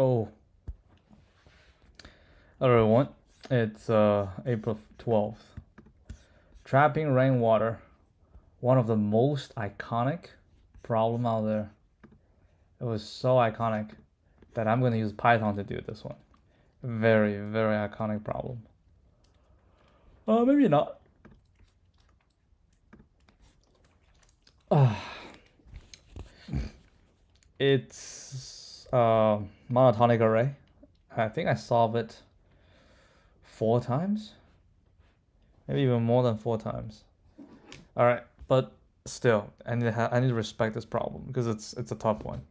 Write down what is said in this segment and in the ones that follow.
Oh, hello everyone. It's April 12th. Trapping rainwater, one of the most iconic problem out there. It was so iconic that I'm going to use Python to do this one. Very, very iconic problem. Maybe not. It's monotonic array. I think I solved it 4 times, maybe even more than 4 times. All right, but still, I need to respect this problem because it's a tough one.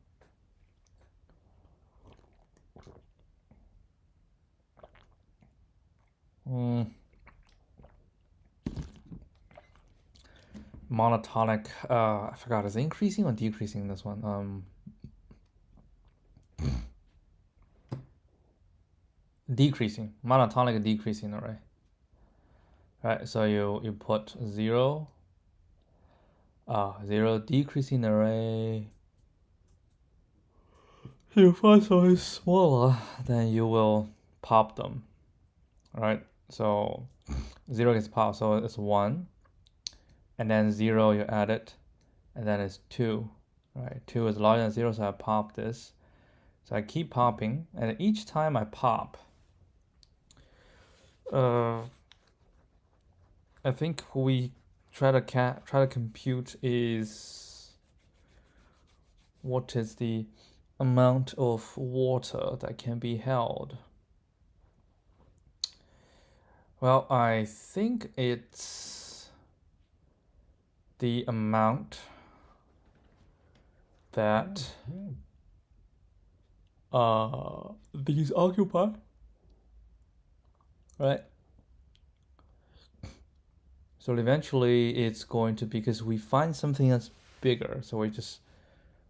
Monotonic. I forgot. Is it increasing or decreasing this one? Decreasing. Monotonic decreasing array. All right. So you put 0. 0 decreasing array. You find something smaller, then you will pop them. All right. So 0 gets popped, so it's 1, and then 0 you add it, and then it's 2. Right. 2 is larger than 0, so I pop this. So I keep popping, and each time I pop, I think we try to compute is what is the amount of water that can be held. Well, I think it's the amount that these occupy, right? So eventually it's going to, because we find something that's bigger, so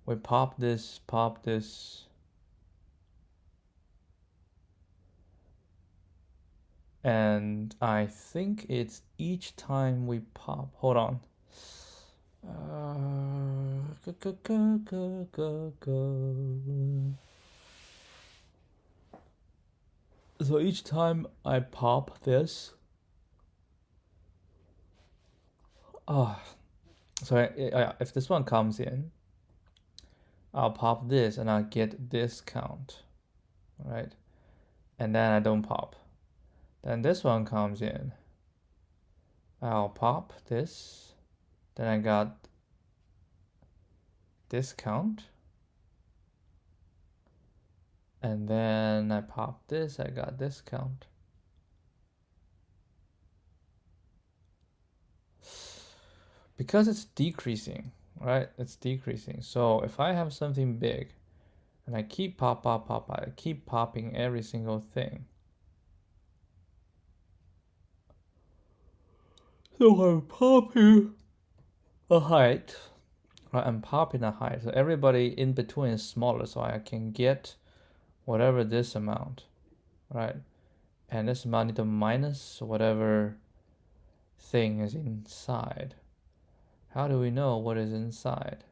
we pop this, and I think it's each time we pop. Hold on. So each time I pop this, so if this one comes in, I'll pop this and I'll get this count, right? And then I don't pop. Then this one comes in, I'll pop this, then I got this count, and then I pop this, I got this count. Because it's decreasing, right? It's decreasing. So if I have something big and I keep I keep popping every single thing. So I'm popping a height, right? I'm popping a height. So everybody in between is smaller, so I can get whatever this amount, right? And this amount need to minus whatever thing is inside. How do we know what is inside?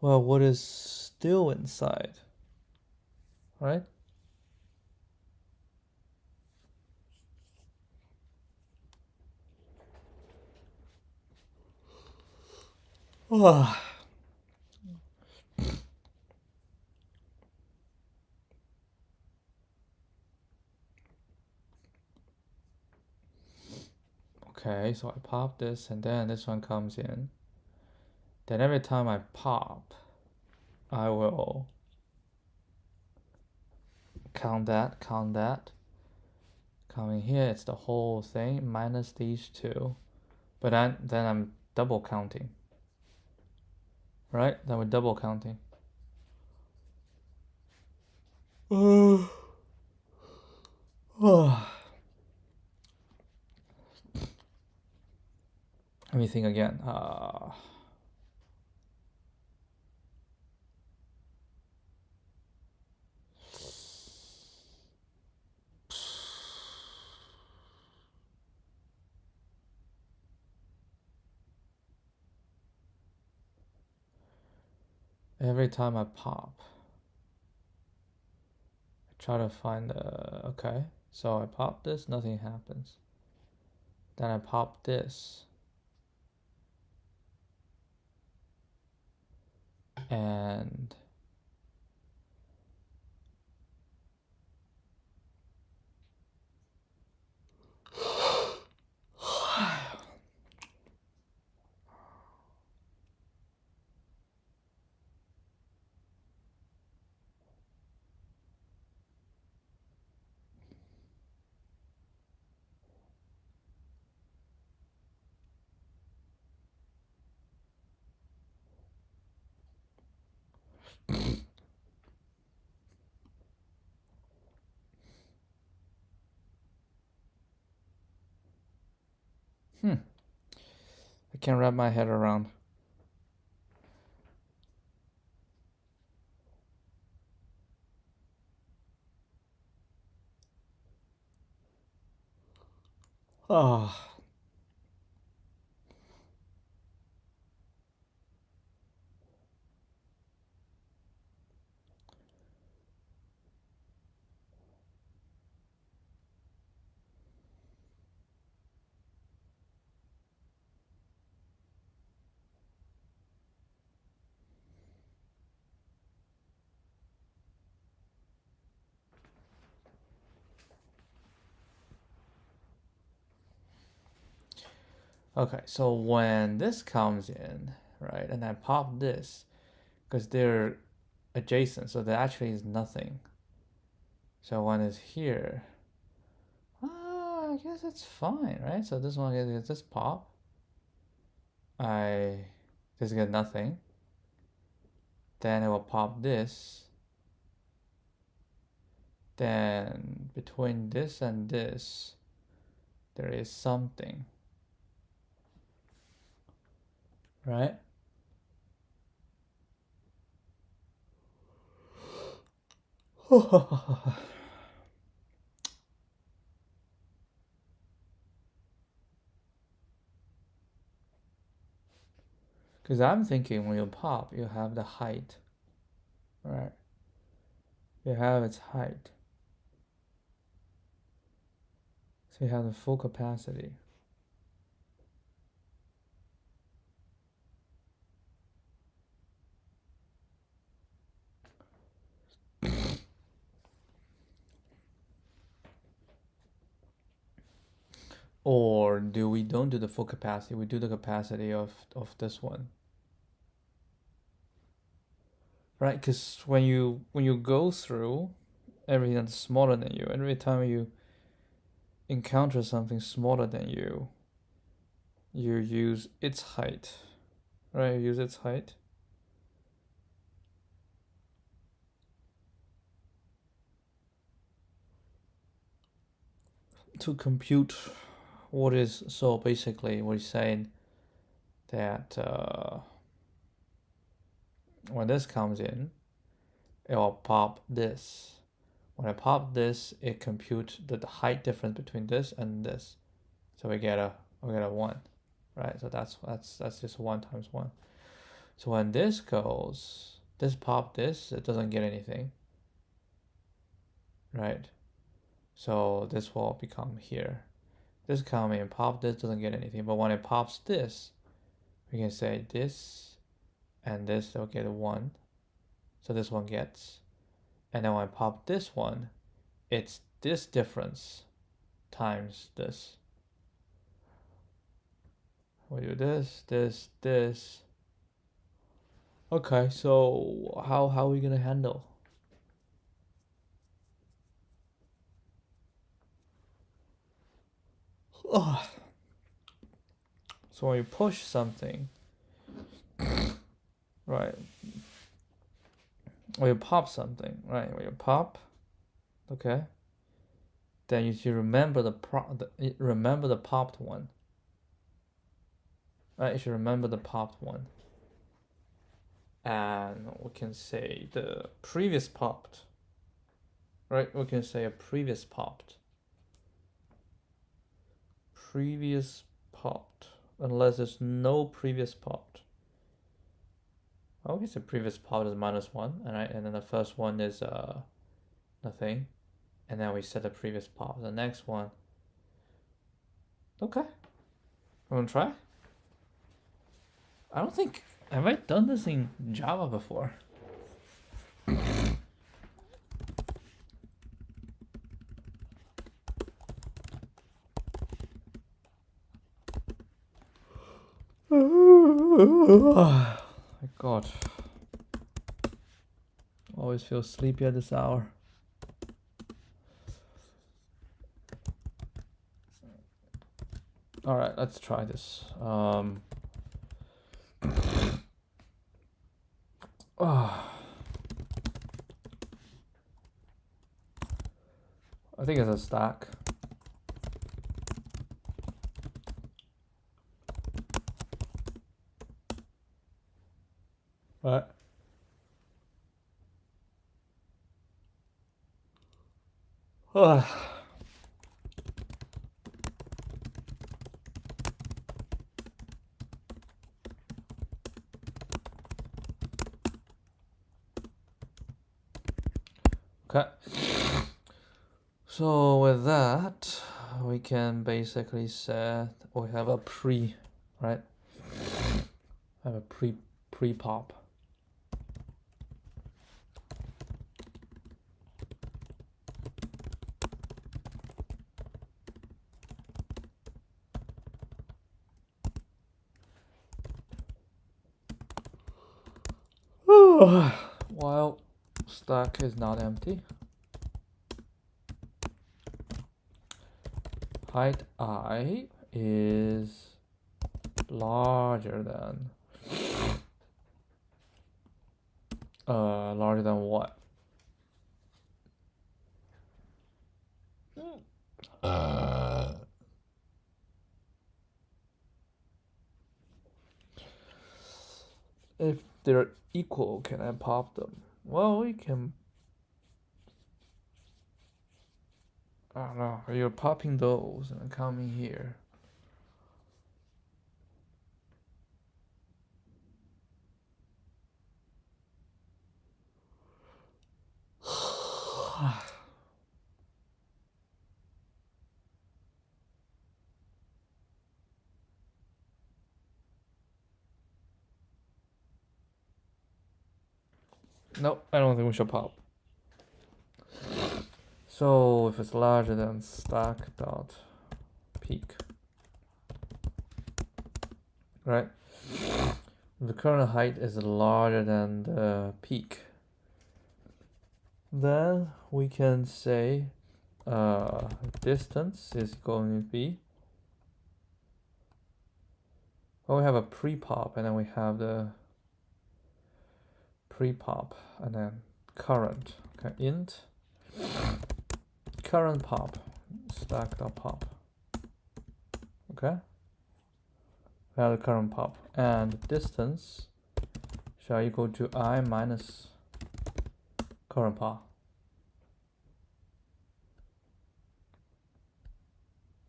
Well, what is still inside, right? Okay, so I pop this and then this one comes in. Then every time I pop, I will count that. Coming here, it's the whole thing minus these two. But then I'm double counting. Right? Then we're double counting. Let me think again. every time I pop, I try to find okay, so I pop this, nothing happens. Then I pop this, and I can't wrap my head around. Ah. Okay, so when this comes in, right, and I pop this, because they're adjacent, so there actually is nothing. So when it's here, I guess it's fine, right? So this one gets this pop. I just get nothing. Then it will pop this. Then between this and this, there is something, right? Because I'm thinking when you pop, you have the height, right? You have its height. So you have the full capacity. Or do we don't do the full capacity, we do the capacity of this one. Right? Because when you go through everything that's smaller than you, every time you encounter something smaller than you use its height. Right? You use its height. To compute what is, so basically we're saying that when this comes in, it will pop this. When I pop this, it computes the height difference between this and this. So we get a 1, right? So that's just 1 times 1. So when this goes, this pop this, it doesn't get anything, right? So this will become here. This come in, pop this, doesn't get anything. But when it pops this, we can say this and this will get a 1. So this one gets. And then when I pop this one, it's this difference times this. We do this, this, this. Okay, so how are we gonna handle? Oh. So when you push something, right? When you pop something, right? When you pop, okay. Then you should remember remember the popped one. Right? You should remember the popped one. And we can say the previous popped. Right? We can say a previous popped. Previous popped. Unless there's no previous popped. Okay, so previous pop is -1, alright, and then the first one is nothing, and then we set the previous pop. The next one, okay, I'm gonna try. I don't think, have I done this in Java before? My God, always feel sleepy at this hour. All right, let's try this. I think it's a stack. Right. Okay. So with that, we can basically set, we have a right? Have a pre-pop. While stack is not empty. Height I is larger than what? If they're equal, can I pop them? Well, we can. I don't know. You're popping those and coming here. Nope, I don't think we should pop. So if it's larger than stack dot peak, right? The current height is larger than the peak. Then we can say distance is going to be, well, we have a pre-pop and then we have the pre-pop and then current. Okay, int current pop stack.pop. Okay, we have the current pop and distance shall equal to I minus current pop.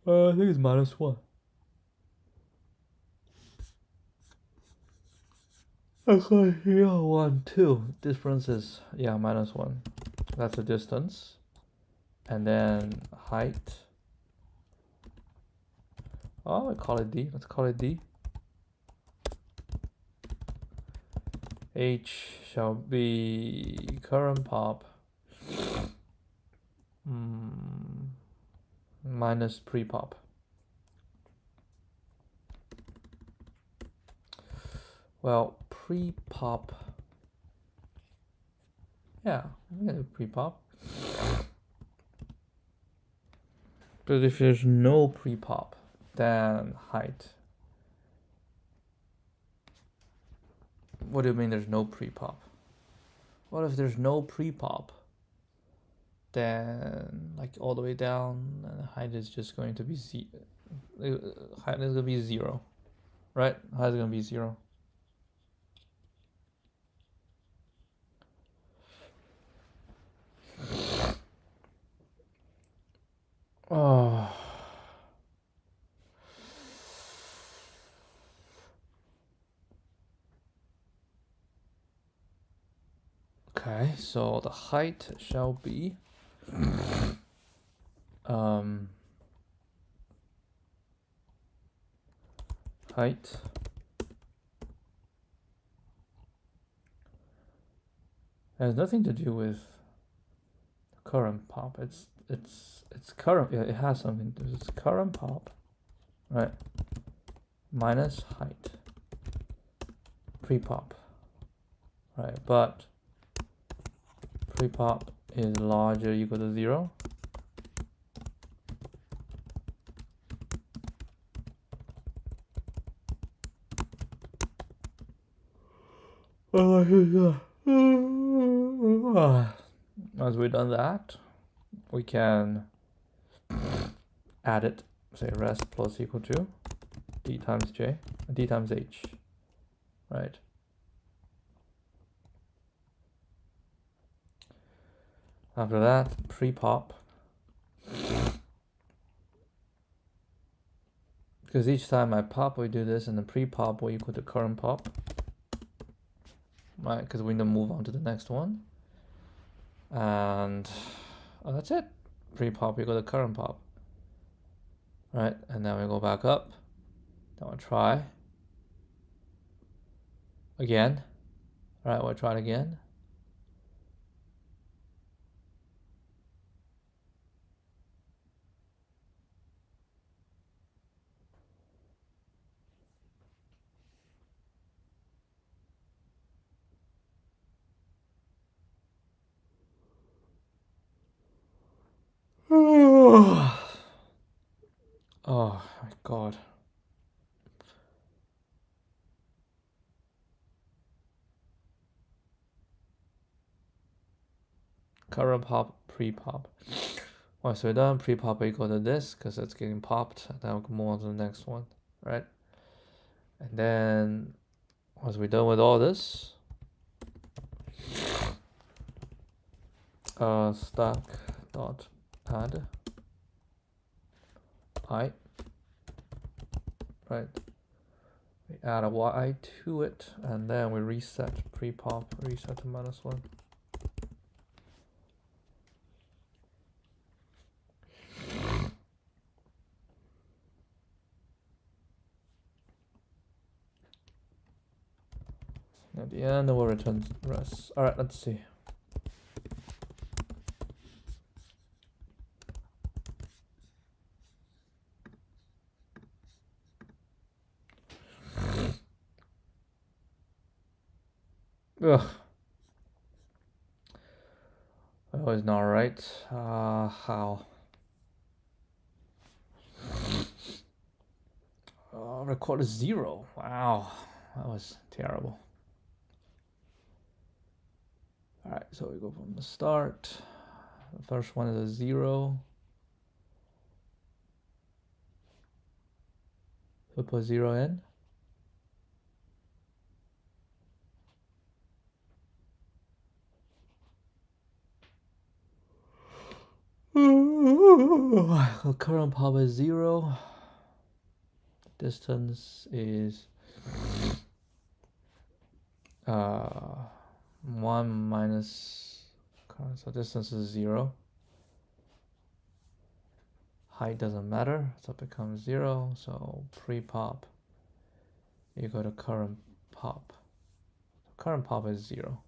I think it's -1. Okay, yeah, 1, 2. Difference is, yeah, -1. That's the distance. And then height. Oh, I call it D. Let's call it D. H shall be current pop minus pre-pop. Well, pre-pop. Yeah, we can do pre-pop. But if there's no pre-pop, then height. What do you mean there's no pre-pop? What if there's no pre-pop? Then like all the way down, and height is just going to be height is gonna be 0, right? Height is gonna be 0. Oh. Okay, so the height shall be height has nothing to do with current pop. It's current. Yeah, it has something to do. It's current pop, right? Minus height pre-pop, right? But pre-pop is larger equal to 0. Once we've done that, we can add it, say rest plus equal to d times j, d times h, right? After that, pre-pop, because each time I pop, we do this, and the pre-pop will equal to current pop, right? Because we need to move on to the next one, and that's it. Pre-pop equal to current pop, right? And then we go back up. Then we'll try again. All right, we'll try it again. Oh my god. Current pop, pre-pop. Once we're done, pre-pop equal to this because it's getting popped. And then we'll move on to the next one, right? And then once we're done with all this, stack dot add I, right? We add a y to it, and then we reset pre-pop, reset to -1. At the end, we'll return rest. All right, let's see. Ugh. That was not right. How? Record 0. Wow, that was terrible. All right, so we go from the start. The first one is a 0. So put 0 in. The current pop is 0. Distance is 1 minus, so distance is 0. Height doesn't matter, so it becomes 0. So pre-pop equal to current pop. Current pop is 0.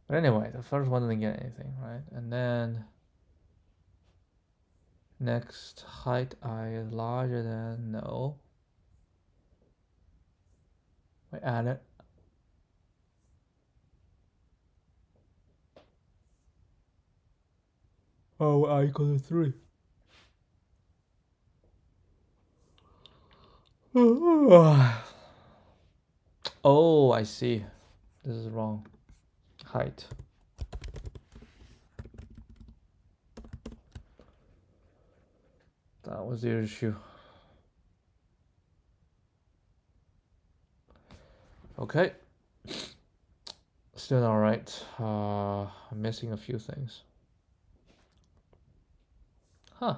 But anyway, the first one didn't get anything, right? And then next, height I is larger than no. We add it. Oh, I equal to 3. Oh, I see. This is wrong. Height. The That was the issue. Okay. Still not right. I'm missing a few things. Huh.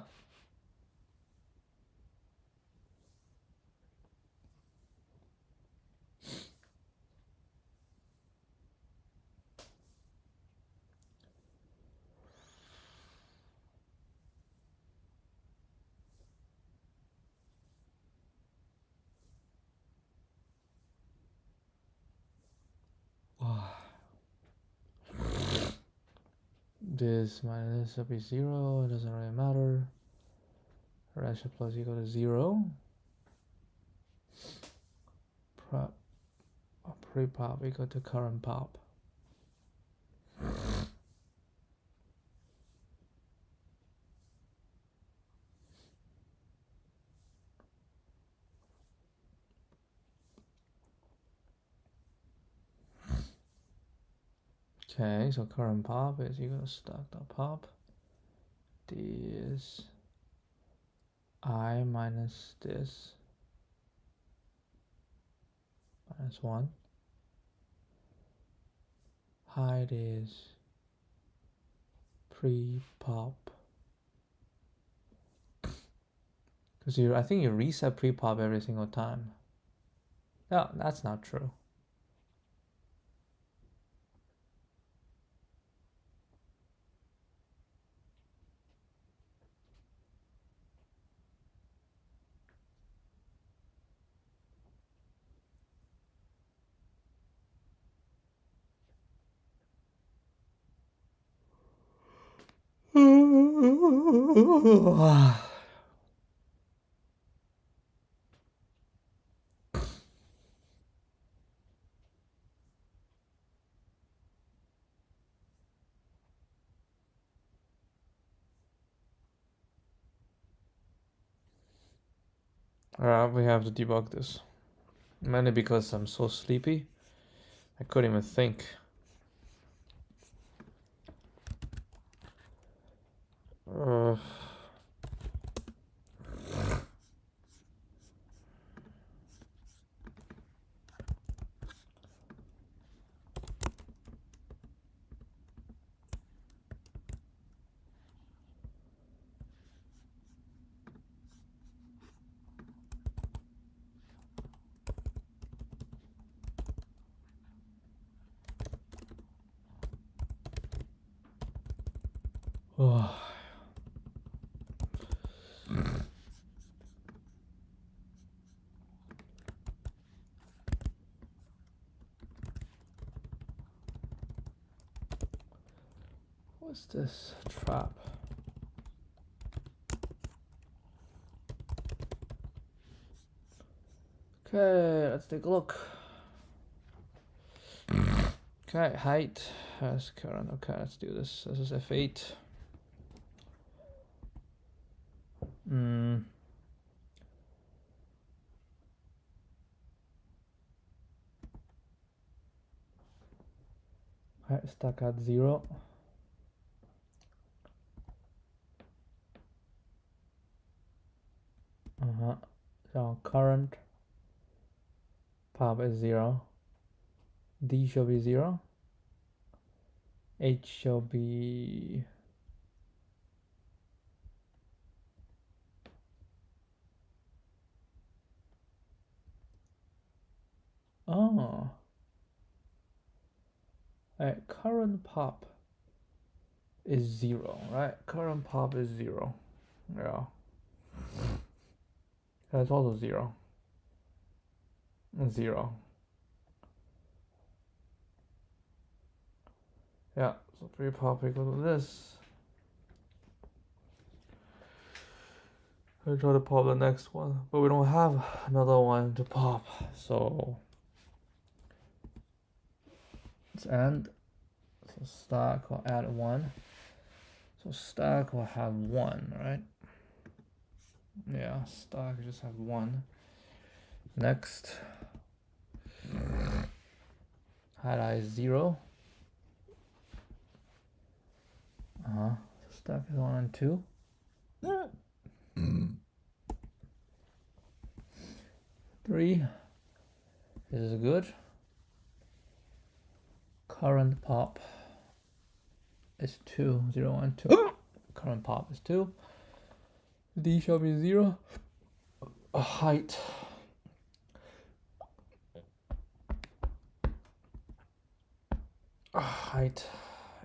This minus this will be 0. It doesn't really matter. Ratio plus equal to 0. Pre-pop equal to current pop. Okay, so current pop is equal to stack.pop. This I minus this minus 1. Height is pre-pop. Because I think you reset pre-pop every single time. No, that's not true. Alright, we have to debug this. Mainly because I'm so sleepy, I couldn't even think. What's this trap? Okay, let's take a look. Okay, height has current. Okay, let's do this. This is F8. Height stuck at 0. So current pop is 0. D shall be 0. H shall be Alright, current pop is 0, right? Current pop is 0. Yeah. That's also 0. 0. Yeah, so pre-pop equal to this. I'll try to pop the next one, but we don't have another one to pop, so let's end. So stack will add 1. So stack will have 1, right? Yeah, stack just have 1. Next, highlight 0. So stack is 1 and 2. 3. This is good. Current pop is 2, 0, 1, 2. Current pop is 2. D shall be 0. Height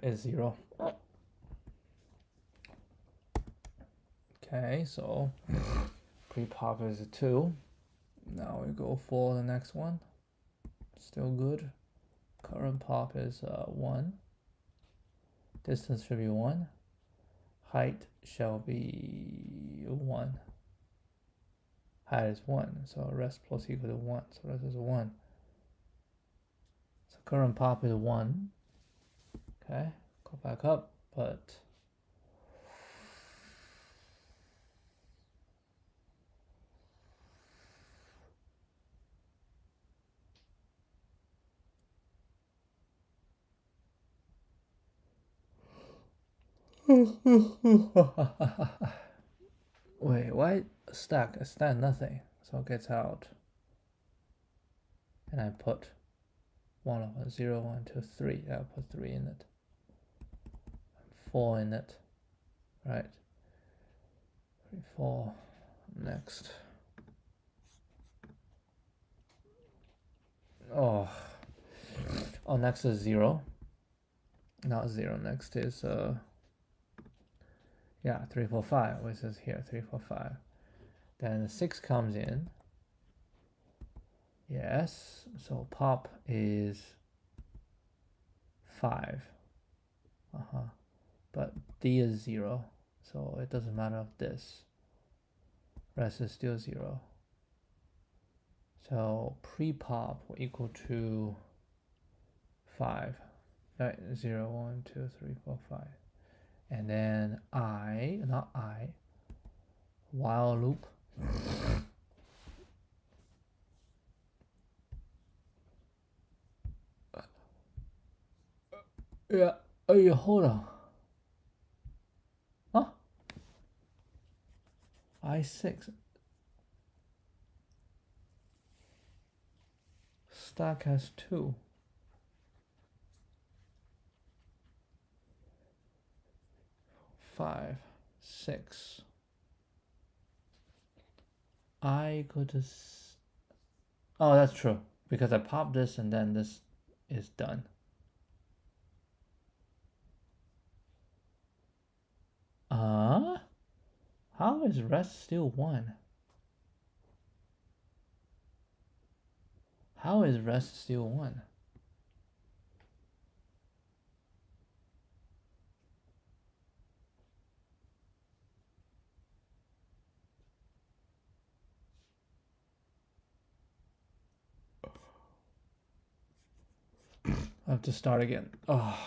is 0. Okay, so pre-pop is a 2. Now we go for the next one. Still good. Current pop is 1. Distance should be 1. Height shall be 1. Height is 1, so rest plus equal to 1, so rest is 1. So current pop is 1. Okay, go back up, but wait, why stack? A stack nothing, so it gets out. And I put 1 over 0, 1, 2, 3. I'll put 3 in it. 4 in it. Right. 3, 4. Next. Oh, next is 0. Not 0. Next is 3, 4, 5, which is here, 3, 4, 5. Then the 6 comes in. Yes, so pop is 5. But D is 0, so it doesn't matter of this. Rest is still 0. So pre-pop will equal to 5. Right, 0, 1, 2, 3, 4, 5. And then while loop. Yeah, hold on. Huh? I6. Stack has 2. Five, 6. I go to. Oh, that's true. Because I pop this and then this is done. How is rest still 1? How is rest still 1? I have to start again. Oh.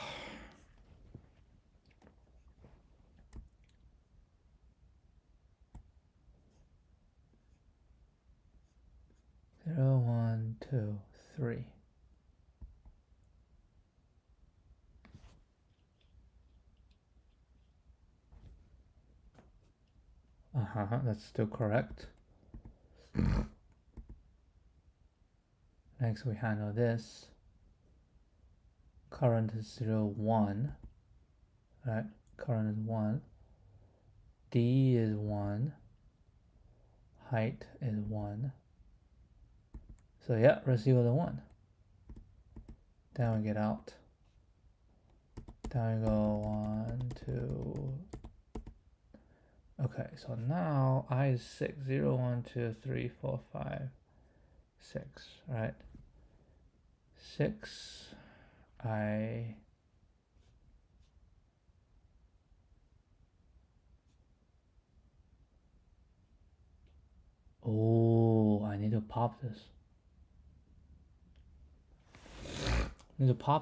Zero, 1, 2, 3. That's still correct. Next we handle this. Current is 0, 1. Right? Current is 1. D is 1. Height is 1. So yeah, rest equal to 1. Then we get out. Then we go 1, 2. Okay, so now I is 6. 0, 1, 2, 3, 4, 5, 6. Right? 6. I need to pop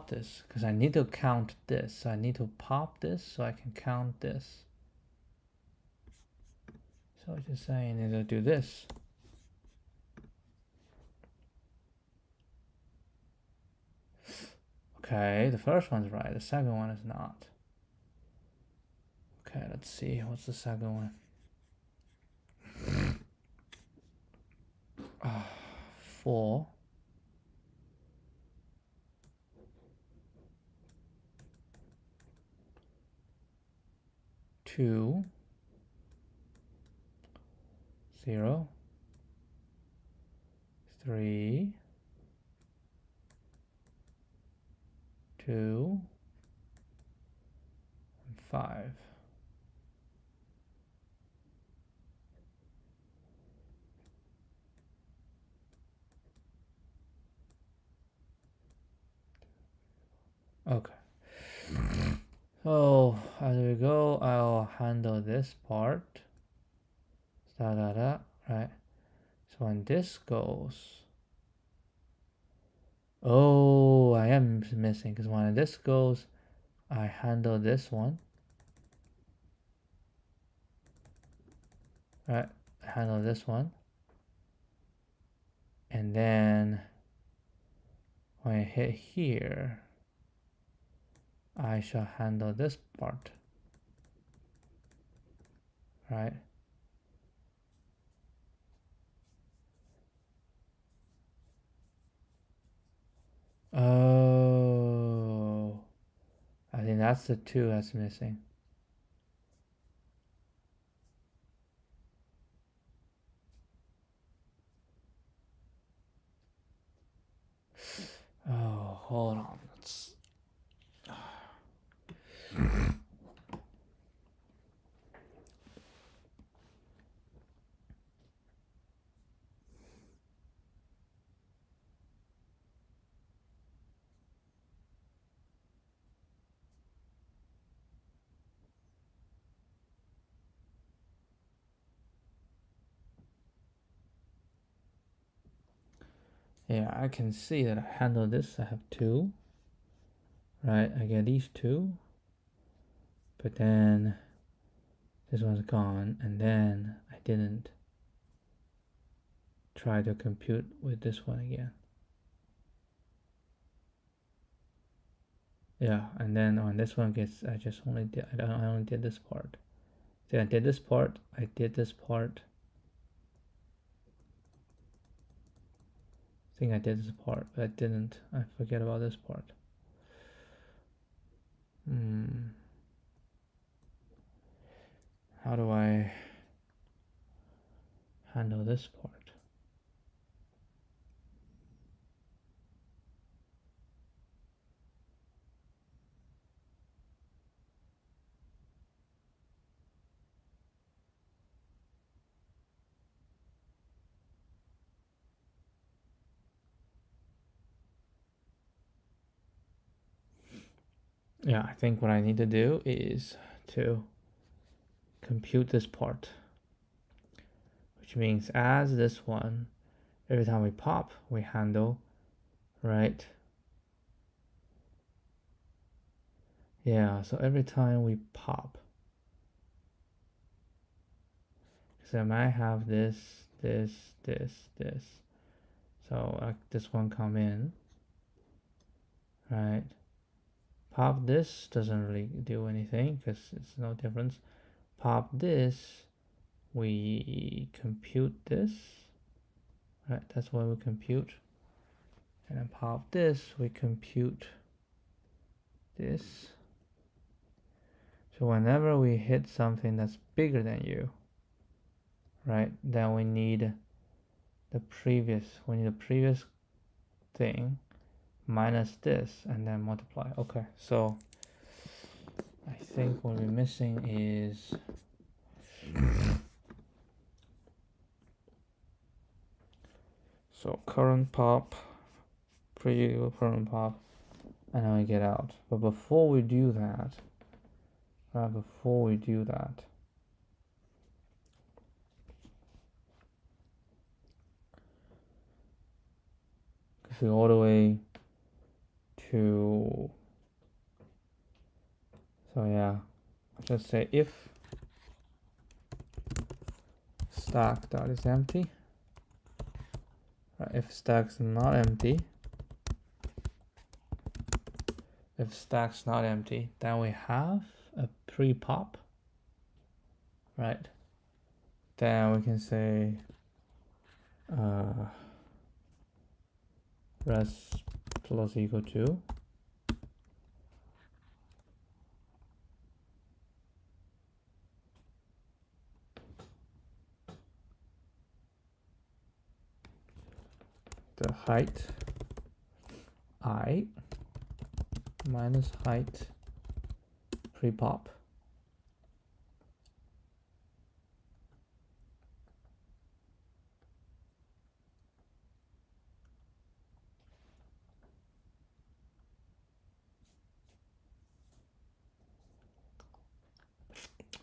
this. Because I need to count this. So I need to pop this so I can count this. So it's just saying I need to do this. Okay, the first one's right. The second one is not. Okay, let's see. What's the second one? 4, 2, 0, 3, 2, 5. Okay. So as we go, I'll handle this part. Right? So when this goes, oh, I am missing, because when this goes, I handle this one. Right? I handle this one. And then when I hit here, I shall handle this part. Right? Oh, I think that's the 2 that's missing. Oh, hold on. Let's... Yeah, I can see that I handle this. I have 2. Right, I get these 2. But then this one's gone, and then I didn't try to compute with this one again. Yeah, and then when this one gets, I only did this part. See, I did this part, I did this part. I think I did this part, but I didn't. I forget about this part. How do I handle this part? Yeah, I think what I need to do is to compute this part, which means as this one, every time we pop, we handle, right? Yeah, so every time we pop, so I might have this, so this one come in, right? Pop this doesn't really do anything because it's no difference. Pop this, we compute this, right? That's what we compute. And then pop this, we compute this. So whenever we hit something that's bigger than you, right, then we need the previous thing minus this and then multiply. Okay, so I think what we're missing is so current pop, previous current pop, and then we get out. But before we do that, go all the way to, so yeah, let's say if stack dot is empty, right, if stack's not empty, then we have a pre-pop, right? Then we can say res plus equal to the height I minus height pre-pop.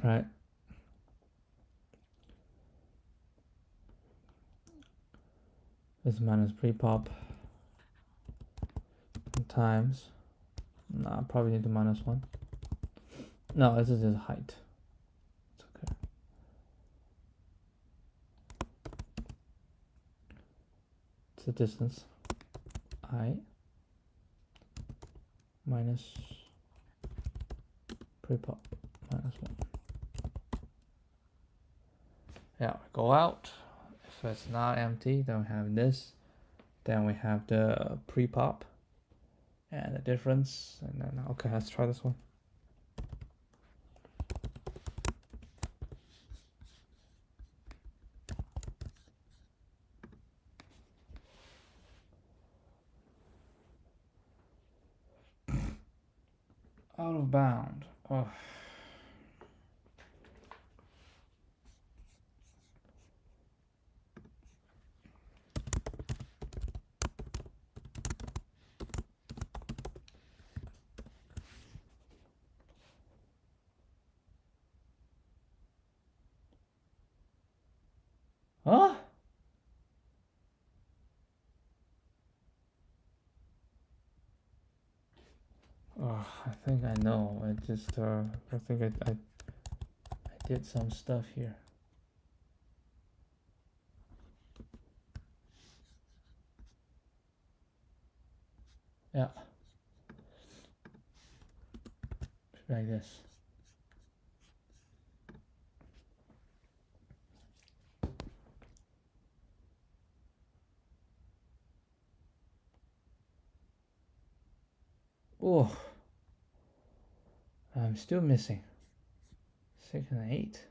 Right. This minus pre-pop times. No, I probably need the minus one. No, this is his height. It's okay. It's the distance. I minus pre-pop minus one. Yeah, go out. If it's not empty, then we have this. Then we have the pre-pop and the difference. And then, okay, let's try this one. Out of bound. Oh. Huh? Oh, I think I know. I just, I think I did some stuff here. Yeah. Like this. Oh, I'm still missing 6 and 8.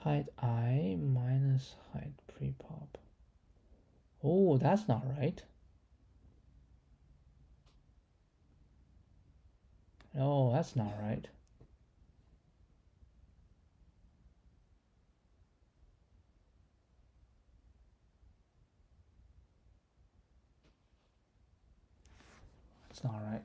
Height I minus height pre-pop. Oh, that's not right. No, that's not right. That's not right.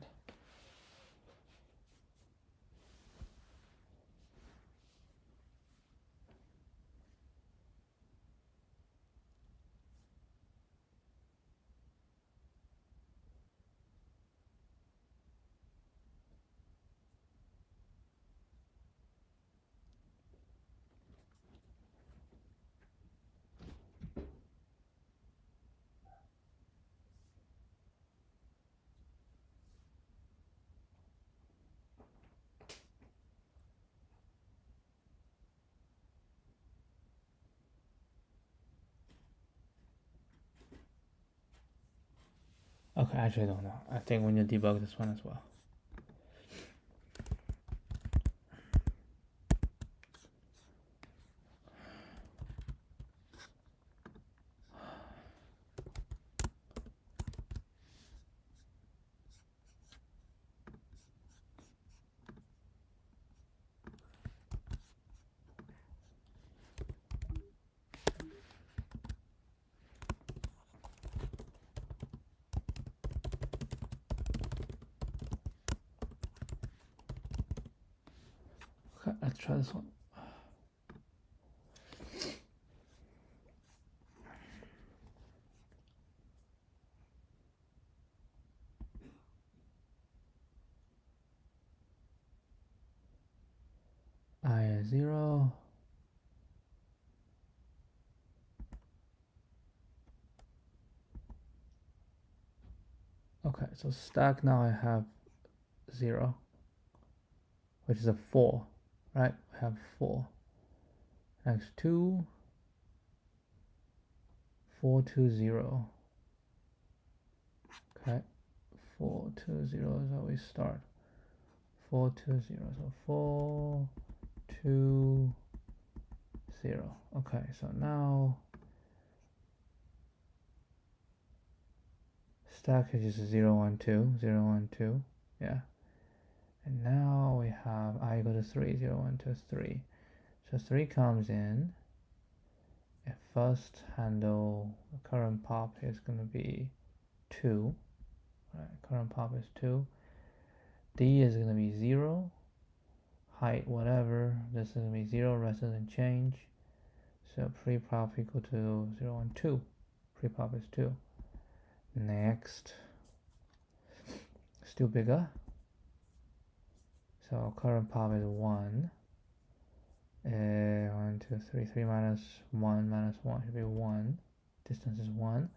Okay, actually I don't know. I think we need to debug this one as well. Let's try this one. I is 0. Okay, so stack now I have 0, which is a 4, right? I have 4. Next 2, 4, 2, 0. Okay, 4, 2, 0 is how we start. 4, 2, 0. So 4, 2, 0. Okay, so now stack is just 0, 1, 2, 0, 1, 2. Yeah. And now we have I go to 3, 0, 1, 2, 3. So 3 comes in. At first handle, the current pop is going to be 2. Right, current pop is 2. D is going to be 0. Height, whatever. This is going to be 0. Rest doesn't change. So pre-pop equal to 0, 1, 2. Pre-pop is 2. Next. Still bigger. So current pop is 1. 1, 2, 3. 3 minus 1 minus 1 should be 1. Distance is 1.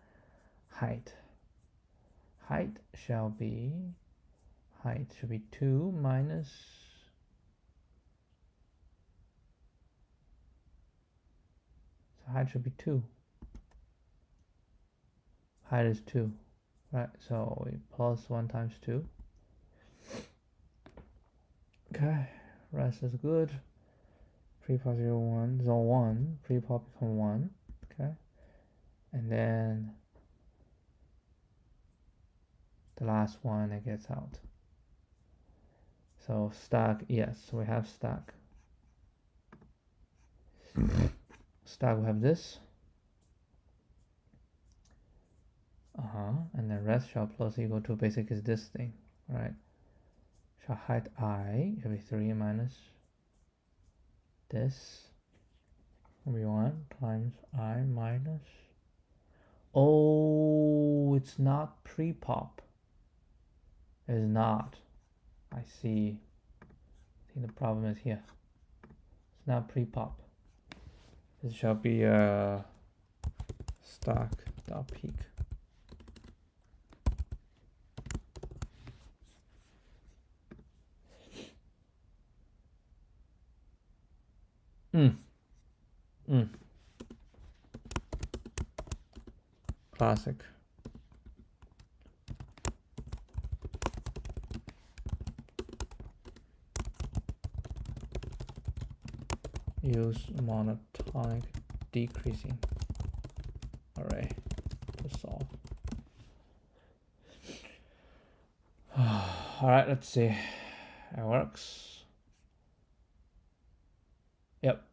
Height. Height should be 2 minus, so height should be 2. Height is 2, right? So we plus 1 times 2. Okay, rest is good. Pre-pop 0, 1, zone 1, pre-pop become 1. Okay, and then the last one it gets out. So stack, yes, we have stack. Stack, we have this. And then rest shall plus equal to basic is this thing, right? Shall height I should be 3 minus this will be 1 times I minus. Oh, it's not pre-pop. It's not. I see. I think the problem is here. It's not pre-pop. This shall be stack dot peak. Classic. Use monotonic decreasing array to solve. All right, let's see. It works. Yep.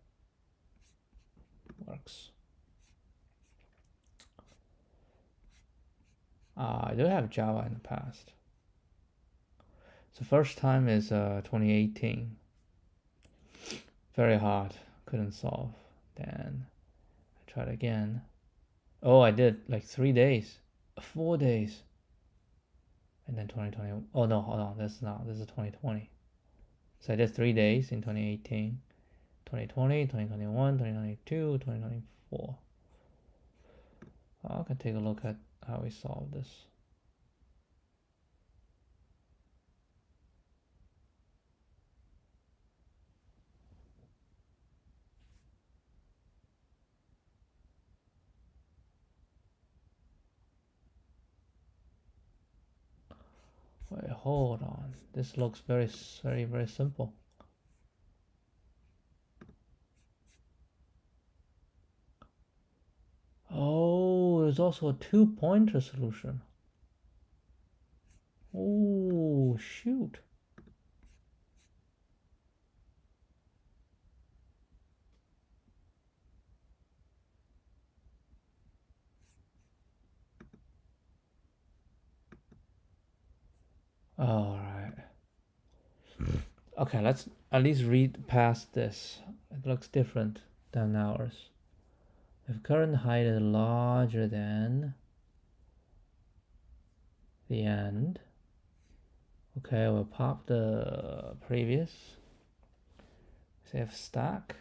Works. I do have Java in the past. So first time is 2018. Very hard. Couldn't solve. Then I tried again. Oh, I did like 3 days. 4 days. And then 2020. Oh no, hold on. This is 2020. So I did 3 days in 2018. 2020, 2021, 2022, 2024. I can take a look at how we solve this. Wait, hold on. This looks very, very, very simple. Oh, there's also a 2-pointer solution. Oh, shoot. All right. Okay, let's at least read past this. It looks different than ours. If current height is larger than the end, okay, we'll pop the previous. Say if stack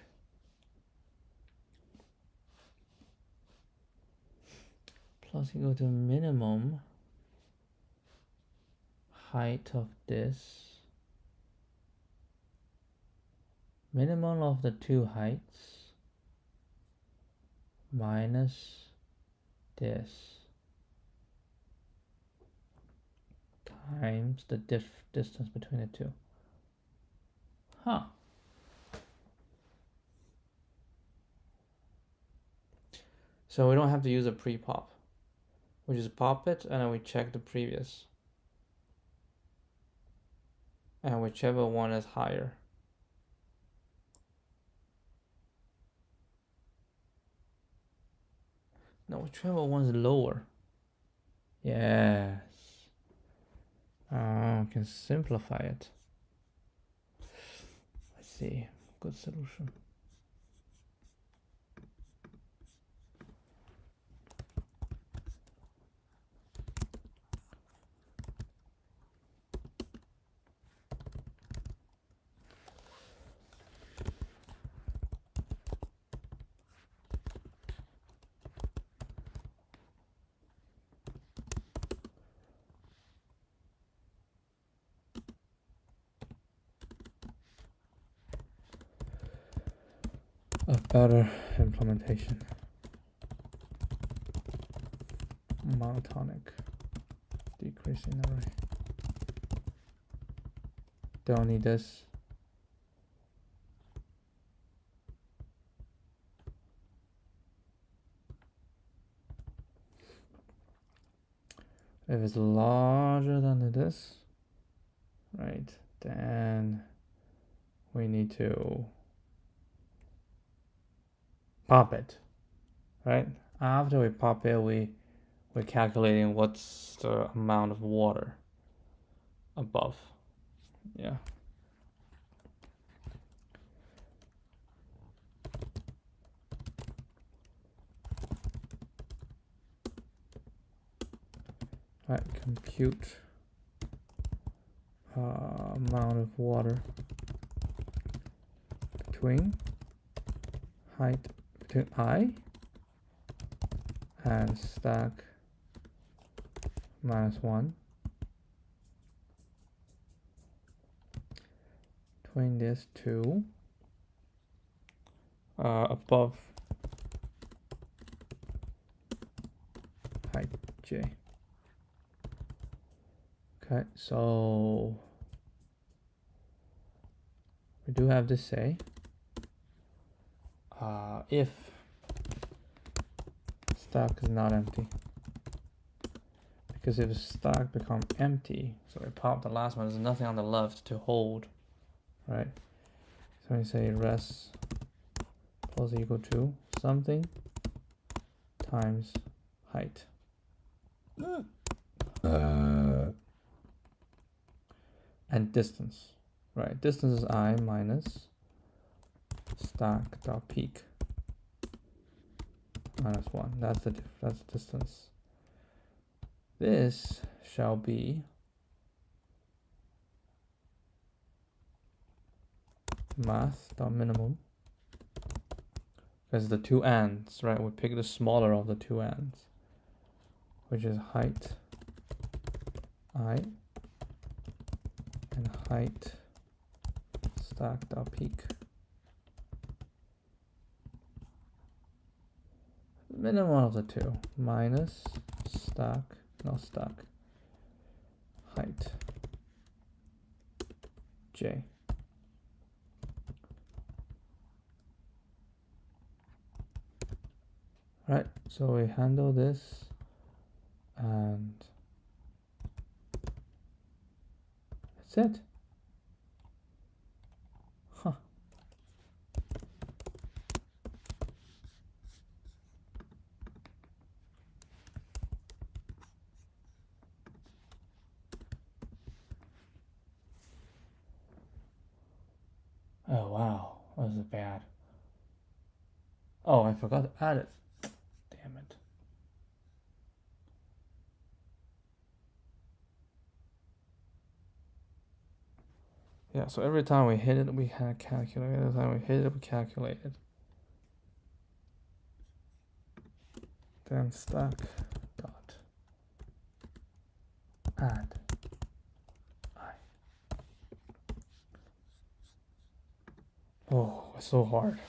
plus equal to minimum height of this, minimum of the two heights minus this times the distance between the two. Huh. So we don't have to use a pre-pop. We just pop it and then we check the previous. And whichever one is higher. No, whichever one is lower. Yes. Oh, we can simplify it. I see. Good solution. A better implementation. Monotonic. Decreasing array. Don't need this. If it's larger than this, right, then we need to pop it, right? After we pop it, we're calculating what's the amount of water above. Yeah. Right, compute amount of water between height between I and stack -1 between these two above height j. Okay, so we do have to say if stack is not empty, because if stack become empty, so we pop the last one, there's nothing on the left to hold, right? So we say res plus equal to something times height. And distance, right? Distance is I minus stack dot peak -1. That's the distance. This shall be math dot minimum, because the two ends, right? We pick the smaller of the two ends, which is height I and height stack dot peak. Minimum of the two minus stack, no stack, height j. Right, so we handle this and that's it. Huh. Oh wow, that was bad. Oh, I forgot to add it. Damn it. Yeah, so every time we hit it, we had calculated. Every time we hit it, we calculated. Then stack dot add I. Oh, it's so hard.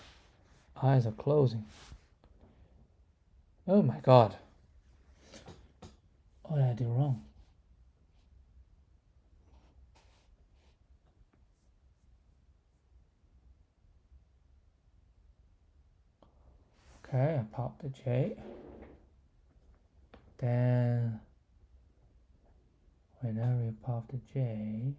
Eyes are closing. Oh my god. What did I do wrong? Okay, I popped the J. Then whenever you pop the J,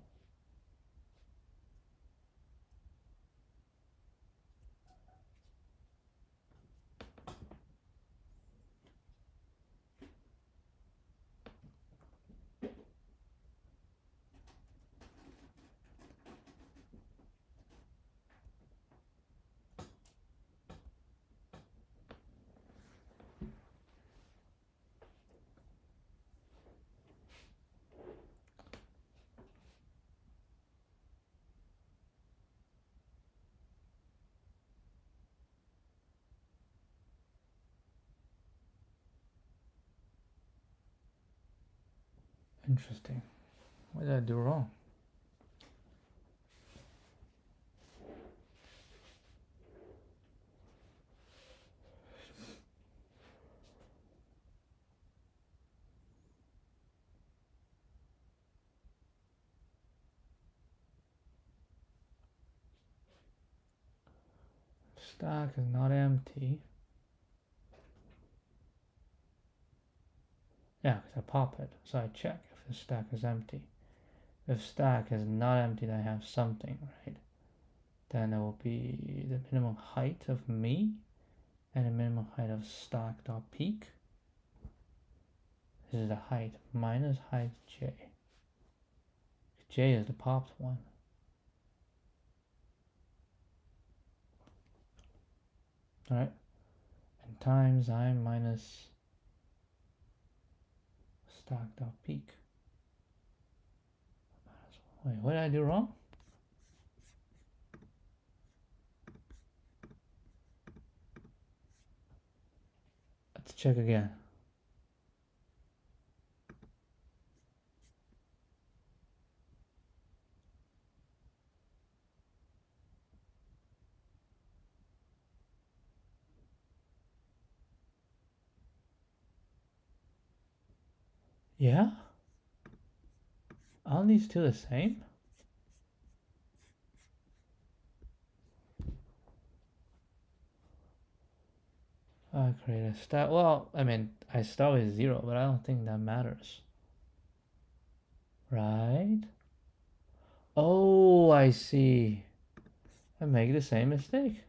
interesting. What did I do wrong? Stack is not empty. Yeah, because I pop it, so I check if the stack is empty. If stack is not empty, then I have something, right? Then it will be the minimum height of me and the minimum height of stack.peak. This is the height minus height j. J is the popped one. Alright. And times I minus stack.peak. Wait, what did I do wrong? Let's check again. Yeah? Aren't these two the same? I create a stack. Well, I mean, I start with 0, but I don't think that matters. Right? Oh, I see. I make the same mistake.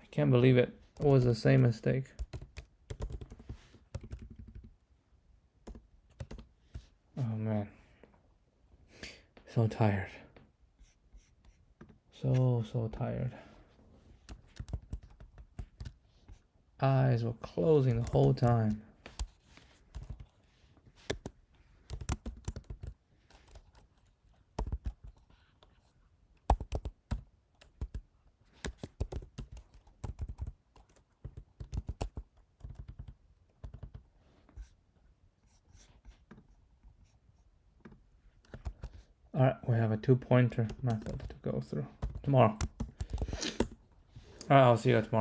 I can't believe it. It was the same mistake. Oh man. So tired. So tired. Eyes were closing the whole time. Alright, we have a 2-pointer method to go through tomorrow. Alright, I'll see you tomorrow.